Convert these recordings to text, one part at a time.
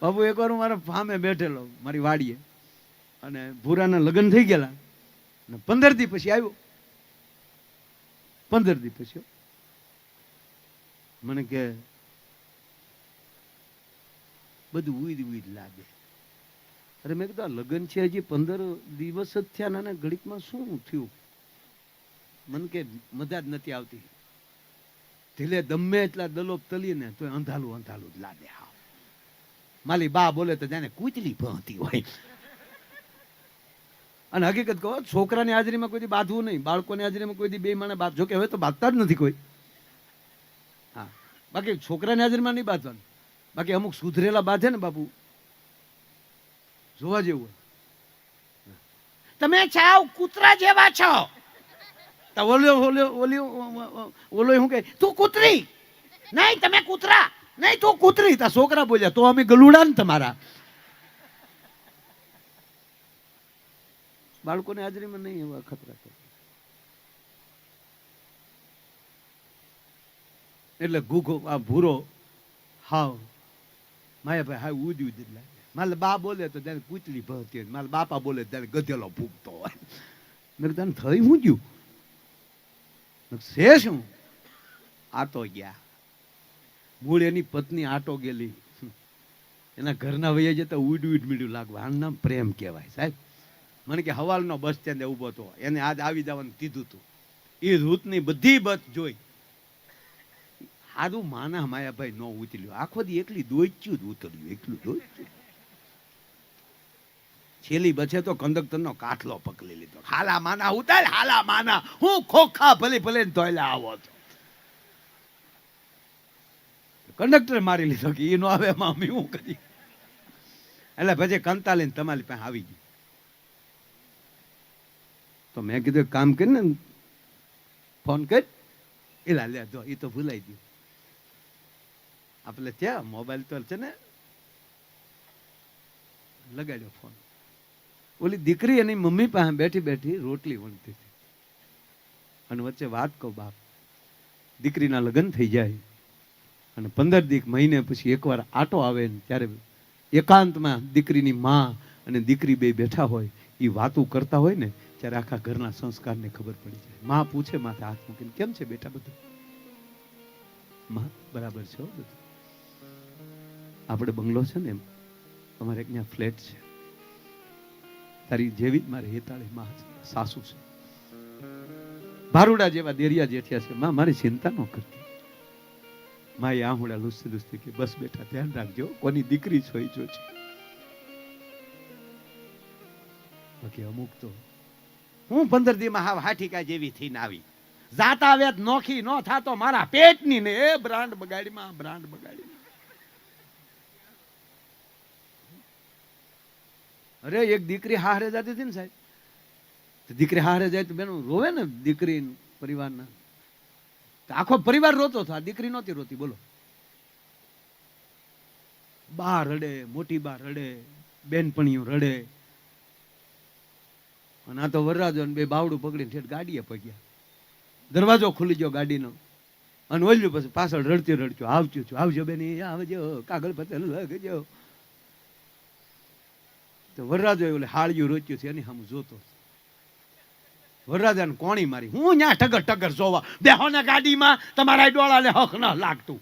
બાપુ એકવાર હું મારા ફામે બેઠેલો મારી વાડીએ, અને ભૂરાના લગ્ન થઈ ગયેલા, અને 15 દી પછી આવ્યો. 15 દી પછી મને કે બધું ઉઈદ લાગે. અરે મેં કીધું લગ્ન છે હજી 15 દિવસ જ થયા, નાના ઘડીકમાં શું થયું? મને કે મજા જ નથી આવતી. ધીલે દમે એટલા દલોપ તલીએ ને તો અંધાલું અંધાલું જ લાગે. હા, માલી બા બોલે તો જાણે કૂતરી ભણતી હોય. અને હકીકત કહો, છોકરાની હાજરીમાં કોઈ બાંધવું નહીં, બાળકોની હાજરીમાં કોઈ બે માણે બાંધ. જોકે હવે તો બાંધતા જ નથી કોઈ. હા, બાકી છોકરાની હાજરીમાં નહીં બાંધવાનું. બાકી અમુક સુધરેલા બાંધે ને બાપુ, જોવા જેવું. તમે ચાવ કૂતરા જેવા છો. ઓલો શું કે તું કૂતરી નહીં, તમે કૂતરા નહીં, તું કૂતરી. તા છોકરા બોલ્યા તો અમે ગલુડા ને તમારા. બાળકોની હાજરીમાં નહીં એવા ખતરા કરે. એટલે ગુગો આ ભૂરો હાવ માયાભાઈ હાવ ઉડી ઉડી લાગે. મારે બા બોલે તો ત્યારે કૂતરી ભરતી હોય, મારા બાપા બોલે ત્યારે ગધેલો ભૂગતો હોય. મેં તને થઈ હું ગયું છે શું? આટો ગયા. મૂળ એની પત્ની આટો ગયેલી, એના ઘરના વૈયા જતા ઉડ મીડું લાગવા. આનું નામ પ્રેમ કહેવાય સાહેબ. મને કે હવાલનો બસ સ્ટેન્ડ ઉભો હતો, એને આજ આવી જવાનું કીધું હતું. એ રૂતની બધી બસ જોઈ. આદું માના માયાભાઈ ન ઉતર્યું, આખો દી એકલી દોચ્યું જ ઉતર્યું, એકલું દોચ્યું. છેલ્લી બચે તો કંડક્ટરનો કાટલો પકડી લીધો. હાલા માના ઉતાર, હાલા માના, હું ખોખા ભલે ભલે ધોયલા આવો છો. કંડક્ટર મારી લીધો કે એ નો આવે એમાં અમે શું કરી. એટલે પછી કંતાલીને તમારી પાસે આવી ગયું. તો મેં કીધું કામ કરીને ફોન કર. એલા લે દો, એ તો ભૂલાઈ ગયું. આપણે ત્યાં મોબાઈલ તો છે ને, લગાડ્યો ફોન. ઓલી દીકરી એની મમ્મી પાસે બેઠી બેઠી રોટલી વણતી હતી. અને વચ્ચે વાત કહું બાપ, દીકરીના લગ્ન થઈ જાય અને 15 મહિને પછી એકવાર આટો આવે ને ત્યારે એકાંતમાં દીકરીની માં અને દીકરી બે બેઠા હોય, એ વાતો કરતા હોય ને ત્યારે આખા ઘરના સંસ્કારને ખબર પડી જાય. માં પૂછે માથે હાથ મૂકીને, કેમ છે બેટા બધું? માં બરાબર છે બધું. આપણે બંગલો છે ને એમ, અમારે ત્યાં ફ્લેટ છે. તારી જેવી જ મારે હેતાળી માં સાસુ છે, ભારુડા જેવા દેરિયા જેઠિયા છે. માં મારી ચિંતા ન કરતી. માએ આહુડા લુસ્તી લુસ્તી કે બસ બેટા ધ્યાન રાખજો, કોની દીકરી છો એ જોજે. બાકી અમુક તો હું 15 દીમાં હાવ હાઠીકા જેવી થઈને આવી. જાતા આવે નોખી ન થાતો મારા પેટની ને એ બ્રાન્ડ બગાડીમાં બ્રાન્ડ બગાડી. અરે એક દીકરી હારે જતી હતી ને સાહેબ, દીકરી હારે જાય તો બેન રોવે ને દીકરી પરિવારના. આખો પરિવાર રોતો હતો, આ દીકરી નહોતી રોતી. બોલો, બા રડે, મોટી બા રડે, બેનપણીઓ રડે. અને આ તો વરરાજો બે બાવડું પકડીને ઠેઠ ગાડીએ પગ્યા. દરવાજો ખુલી ગયો ગાડીનો, અને ઓલ્યું પછી પાછળ રડતી રડતું આવજો છું, આવજો બેની, આવજો, કાગળ પતેલ લગજો. તો વરરાજો ઓલે હાળિયું રોચ્યું છે એની સામે જોતો. વરરાજાને કોણી મારી, હું ન્યા ટગર ટગર જોવા બેહો ને ગાડીમાં, તમારા ડોળાને હક ન લાગતું.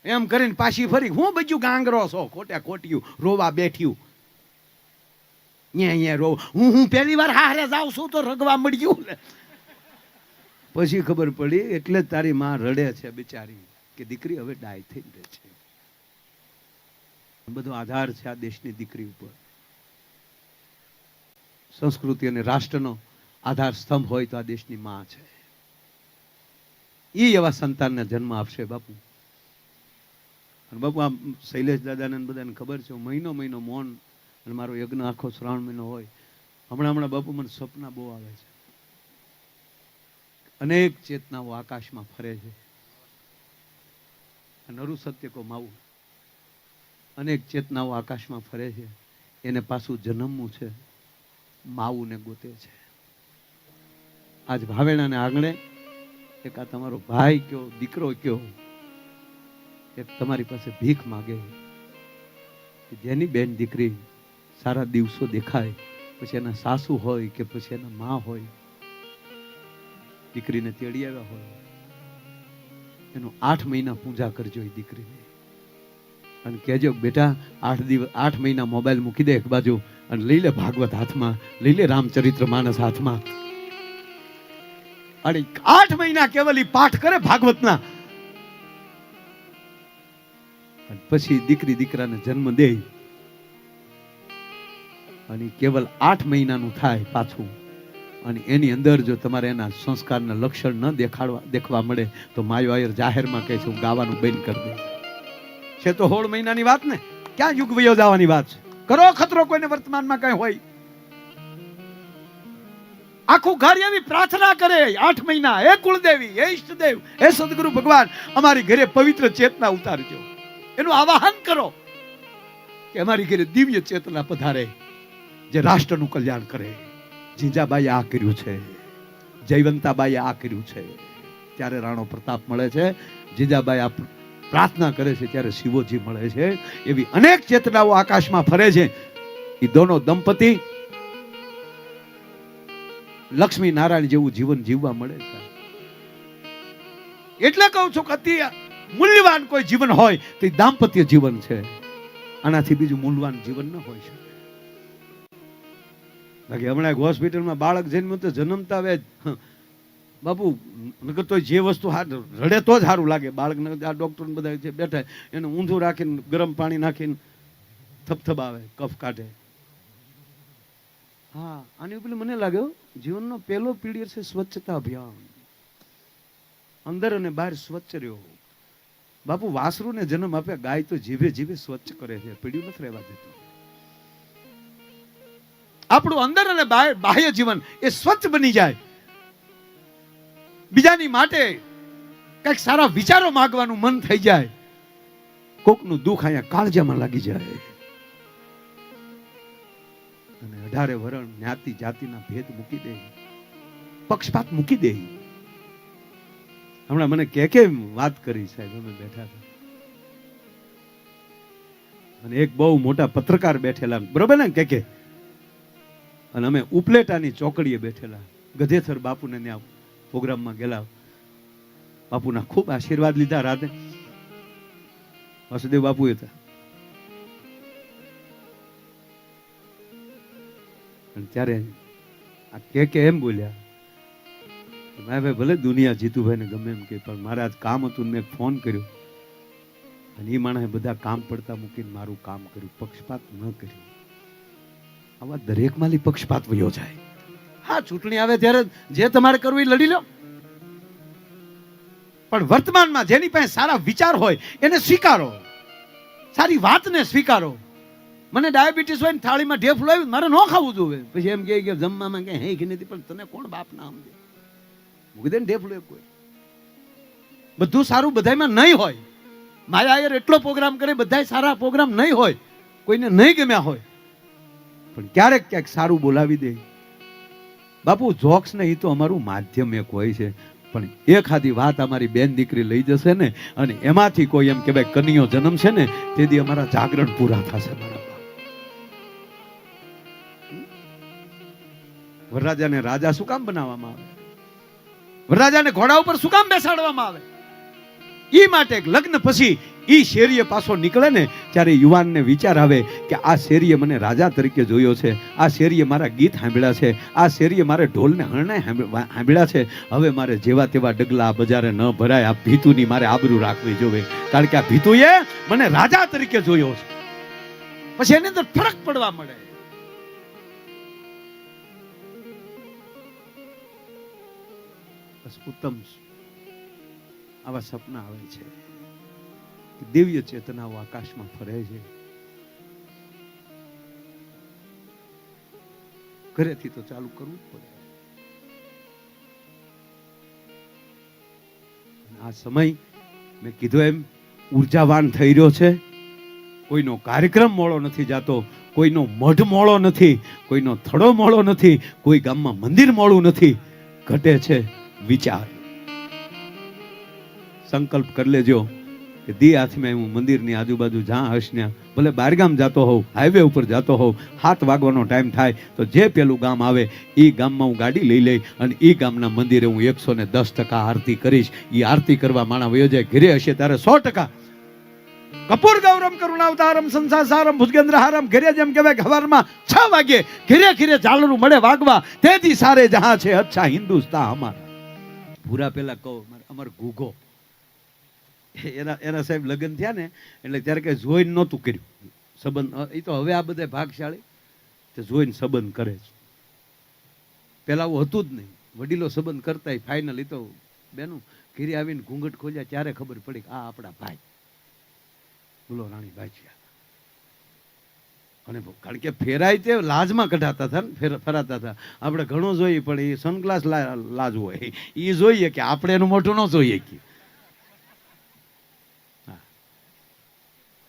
એમ કરીને પાછી ફરી, હું બીજું ગાંગરો છો, ખોટે ખોટ્યું રોવા બેઠ્યું. હું પહેલી વાર હારે જાઉં છું તો રગવા મળ્યું ને. પછી ખબર પડી, એટલે તારી માં રડે છે બિચારી કે દીકરી હવે ડાય થઈ રહે છે. બધો આધાર છે આ દેશની દીકરી ઉપર. સંસ્કૃતિ અને રાષ્ટ્રનો આધાર સ્તંભ હોય તો આ દેશની માં છે. એ એવા સંતાનને જન્મ આપશે બાપુ. અને બાપુ આ શૈલેષ દાદાને બધાને ખબર છે, મહિનો મહિનો મૌન, અને મારો યજ્ઞ આખો શ્રાવણ મહિનો હોય. હમણાં બાપુ મને સપના બહુ આવે છે. અનેક ચેતનાઓ આકાશમાં ફરે છે. નરુ સત્ય કો માવું, અનેક ચેતનાઓ આકાશમાં ફરે છે. એને પાછું જન્મવું છે, માવું ને ગોતે છે. આજ ભાવેણાને આંગણે એક આ તમારો ભાઈ કયો, દીકરો કયો, એક તમારી પાસે ભીખ માગે. જેની બેન દીકરી સારા દિવસો દેખાય, પછી એના સાસુ હોય કે પછી એના માં હોય, દીકરીને તેડી આવ્યા હોય, એનું 8 મહિના પૂજા કરજો એ દીકરીને અને કહેજો બેટા 8 મહિના મોબાઈલ મૂકી દે એક બાજુ અને લઈ લે ભાગવત હાથમાં, લઈ લે રામચરિત્ર માનસ હાથમાં અને 8 મહિના કેવલ પાઠ કરે ભાગવતના. પછી દીકરી દીકરાને જન્મ દે અને કેવલ 8 મહિનાનું થાય પાછું, અને એની અંદર જો તમારે એના સંસ્કારના લક્ષણ ન દેખવા મળે તો માયો આયર જાહેરમાં કહે છે હું ગાવાનું બંધ કરી દઈશ. છે તો 16 મહિનાની વાત ને, ક્યાં યુગ વયો જવાની વાત છે? કરો ખતરો કોઈને વર્તમાનમાં કઈ હોય. આખું ઘર એવી પ્રાર્થના કરે 8 મહિના, હે કુળદેવી, હે ઈષ્ટદેવ, હે સદગુરુ ભગવાન, અમારી ઘરે પવિત્ર ચેતના ઉતારજો. એનું આવાહન કરો કે અમારી ઘરે દિવ્ય ચેતના પધારે જે રાષ્ટ્રનું કલ્યાણ કરે. જીજાબાઈએ આ કર્યું છે, જયવંતાબાઈએ આ કર્યું છે. ત્યારે રાણો પ્રતાપ મળે છે, જીજાબાઈ આ પ્રાર્થના કરે છે ત્યારે શિવોજી મળે છે. એવી અનેક ચેતનાઓ આકાશમાં ફરે છે. એ દોનો દંપતી લક્ષ્મી નારાયણ જેવું જીવન જીવવા મળે છે. એટલે કહું છું કે અતિ મૂલ્યવાન કોઈ જીવન હોય તો એ દાંપત્ય જીવન છે. આનાથી બીજું મૂલ્યવાન જીવન ન હોય શકે. બાકી હમણાં હોસ્પિટલમાં બાળક જન્મ્યું તો જન્મતા આવે બાપુ નકર તો જે વસ્તુ રડે તો જ સારું લાગે. બાળકને આ ડોક્ટર બધા જે બેઠા એને ઊંધું રાખીને ગરમ પાણી નાખીને થપથપાવે, કફ કાઢે. હા, આની ઉપર મને લાગ્યો જીવનનો પહેલો પીરિયડ છે સ્વચ્છતા અભિયાન. અંદર અને બહાર સ્વચ્છ રહ્યો. બાપુ વાસરુને જન્મ આપે, ગાય તો જીભે જીભે સ્વચ્છ કરે છે, પીડ્યું નથી રહેવા દેતું. આપણું અંદર અને બાહ્ય જીવન એ સ્વચ્છ બની જાય. બીજાની માટે કઈક સારા વિચારો માંગવાનું મન થઈ જાય. કોકનું દુઃખ અહીંયા કાળજામાં લાગી જાય. અને 18 વરણ જ્ઞાતિ જાતિના ભેદ મૂકી દે, પક્ષપાત મૂકી દે. હમણાં મને કે વાત કરી સાહેબ, અમે બેઠા હતા અને એક બહુ મોટા પત્રકાર બેઠેલા, બરોબર ને કે અને અમે ઉપલેટાની ચોકડીએ બેઠેલા, ગધેથર બાપુને ત્યાં પ્રોગ્રામમાં ગયેલા. બાપુના ખૂબ આશીર્વાદ લીધા. રાતે વાસુદેવ બાપુ હતા અને ત્યારે આ કે એમ બોલ્યા, ભાઈ ભલે દુનિયા જીતુભાઈ ને ગમે એમ કે, પણ મારે આજ કામ હતું, મેં ફોન કર્યો અને એ માણસે બધા કામ પડતા મૂકીને મારું કામ કર્યું, પક્ષપાત ન કર્યું. આવા દરેક માલી પક્ષપાત વયો જાય. હા, ચૂંટણી આવે ત્યારે જે તમારે કરવું એ લડી લો, પણ વર્તમાનમાં જેની પાસે સારા વિચાર હોય એને સ્વીકારો, સારી વાતને સ્વીકારો. મને ડાયાબિટીસ હોય ને થાળીમાં ઢેફલું આવ્યું, મારે ન ખાવું જોઈએ. પછી એમ કે જમવામાં કે હે કે નથી, પણ તને કોણ બાપ ના સમજે? મૂકી દે ને ઢેફલું. કોઈ બધું સારું બધામાં નહીં હોય. માયા આયર એટલો પ્રોગ્રામ કરે, બધા સારા પ્રોગ્રામ નહીં હોય, કોઈને નહીં ગમ્યા હોય, પણ ક્યારેક ક્યાંક સારું બોલાવી દે. બાપુ જોક્સ ને એ તો અમારું માધ્યમ એક હોય છે, પણ એખાદી વાત અમારી બેન દીકરી લઈ જશે ને અને એમાંથી કોઈ એમ કે ભાઈ કન્યો જન્મ છે ને, તેથી અમારા જાગરણ પૂરા થશે. મારા વરરાજાને રાજા શું કામ બનાવવામાં આવે? વરરાજાને ઘોડા ઉપર શું કામ બેસાડવામાં આવે? ઈ માટે લગ્ન પછી ઈ શેરીએ પાછો નીકળે ને ત્યારે યુવાનને વિચાર આવે કે આ શેરીએ મને રાજા તરીકે જોયો છે, આ શેરીએ મારા ગીત સાંભળ્યા છે, આ શેરીએ મારે ઢોલને હરણાય સાંભળ્યા છે. હવે મારે જેવા તેવા ડગલા બજારે ન ભરાય, આ ભીતુની મારે આબરૂ રાખવી જોવે, કારણ કે આ ભીતુએ મને રાજા તરીકે જોયો છે. પછી એની અંદર ફરક પડવા મળે. ઉત્તમ આવા સપના આવે છે, દિવ્ય ચેતનાઓ આકાશમાં ફરે છે. ઘરેથી તો ચાલુ કરવું જ પડે. આ સમય મેં કીધું એમ ઉર્જાવાન થઈ રહ્યો છે. કોઈનો કાર્યક્રમ મોળો નથી જાતો, કોઈનો મઢ મોળો નથી, કોઈનો થડો મોળો નથી, કોઈ ગામમાં મંદિર મોળું નથી. ઘટે છે વિચાર. સંકલ્પ કરી લેજો કે કે દી હાથમાં હું મંદિરની આજુબાજુ જ્યાં હશ ત્યાં ભલે બહારગામ જતો હોઉં, હાઈવે ઉપર જતો હોઉં, 7 વાગવાનો ટાઈમ થાય તો જે પેલું ગામ આવે એ ગામમાં હું ગાડી લઈ લઈ અને એ ગામના મંદિરે હું 110% આરતી કરીશ. એ આરતી કરવા માણા વયો જાય, ઘરે હશે ત્યારે 100%. કપૂર ગૌરમ કરુણાવતારમ સંસારસારમ ભુજગેન્દ્રહારમ. ઘરે જેમ કહેવાય કે સવારમાં 6 વાગે ઘરે ઘરે ઝાલરું મળે વાગવા, તેથી સારે જહાં છે અચ્છા હિન્દુસ્તા અમારા. પૂરા પેલા કહો અમાર ગુગો એના સાહેબ લગ્ન થયા ને એટલે ત્યારે કઈ જોઈને નહોતું કર્યું સંબંધ. એ તો હવે આ બધા ભાગશાળી તે જોઈને સંબંધ કરે છે. પેલા આવું હતું જ નહીં, વડીલો સંબંધ કરતા ફાઇનલ. એ તો બેનું ઘરે આવીને ઘૂંઘટ ખોલ્યા ત્યારે ખબર પડી કે આ આપણા ભાઈ બોલો રાણી ભાઈ. અને કારણ કે ફેરાય તે લાજમાં કઢાતા હતા ને ફરાતા હતા. આપણે ઘણું જોઈએ પણ એ સનગ્લાસ લાજ હોય એ જોઈએ કે આપણે એનું મોઢું ન જોઈએ કે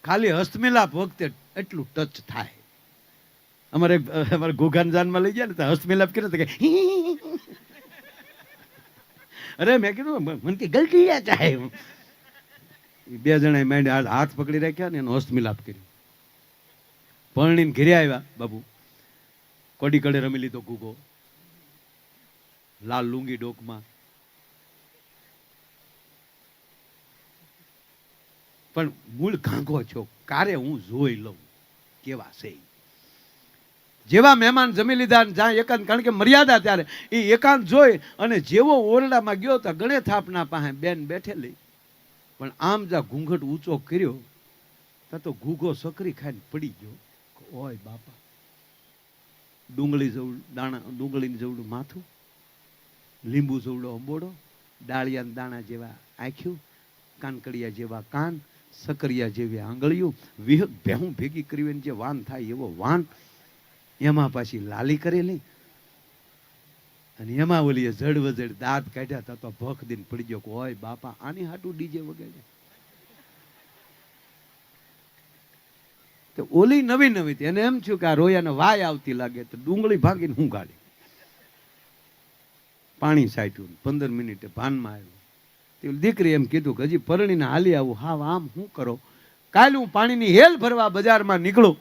ખાલી હસ્તમિલાપ વખતે એટલું ટચ થાય. અમારે ઘોઘાન જાનમાં લઈ ગયા ને તો હસ્તમિલાપ કર્યો કે અરે મેં કીધું મને કે ગલતી ચાહે. 2 જણા માંડ હાથ પકડી રાખ્યા ને એનો હસ્તમિલાપ કર્યો. પરણીને ઘરે આવ્યા બાબુ, કોડી કડે રમી લીધો ગુગો, લાલ લુંગી ડોકમાં. પણ મૂળ ઘાંઘો છો કારે હું જોઈ લઉં કેવા છે. જેવા મહેમાન જમી લીધા જ્યાં એકાંત, કારણ કે મર્યાદા ત્યારે એ એકાંત જોઈ અને જેવો ઓરડામાં ગયો તો ગણે થાપના પાસે બેન બેઠેલી. પણ આમ જા ઘૂંઘટ ઊંચો કર્યો તો ઘૂઘો સકરી ખાઈને પડી ગયો. ઓય બાપા, ડુંગળી જેવડું દાણા, ડુંગળીની જેવડું માથું, લીંબુ જેવડો અંબોડો, ડાળિયા દાણા જેવા આંખ્યું, કાનકડિયા જેવા કાન, સકરિયા જેવી આંગળીઓ, ભેહું ભેગી કરી જે વાન થાય એવો વાન, એમાં પાછી લાલી કરેલી અને એમાં ઓલી જડ વજડ દાંત કાઢ્યા તા તો ભખ દીને પડી ગયો. ઓય બાપા, આની હાટું ડીજે વગાડ્યા. તો ઓલી નવી નવી એને એમ થયું કે આ રોયાને વાય આવતી લાગે તો ડુંગળી ભાગીને હું ગાડી પાણી સાટ્યું. 15 મિનિટે ભાનમાં આવ્યું. દીકરી એમ કીધું કે હજી પરણીને હાલી આવું. હા આમ શું કરો, કાલે હું પાણીની હેલ ભરવા બજારમાં નીકળું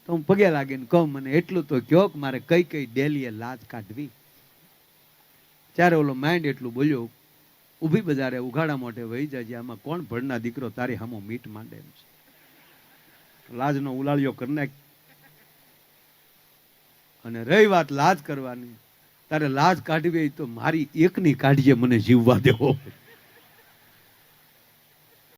તો હું પગે લાગીને કહું મને એટલું તો કયો કે મારે કઈ કઈ ડેલીએ લાજ કાઢવી. ત્યારે ઓલો માઇન્ડ એટલું બોલ્યો, ઊભી બજારે ઉઘાડા મોઢે વહી જાય, આમાં કોણ ભણના દીકરો તારી હામો મીટ માંડે એમ છે. લાજનો ઉલાળ્યો કરી નાખ. અને રહી વાત લાજ કરવાની, તારે લાજ કાઢવી તો મારી એકની કાઢીએ, મને જીવવા દેવો.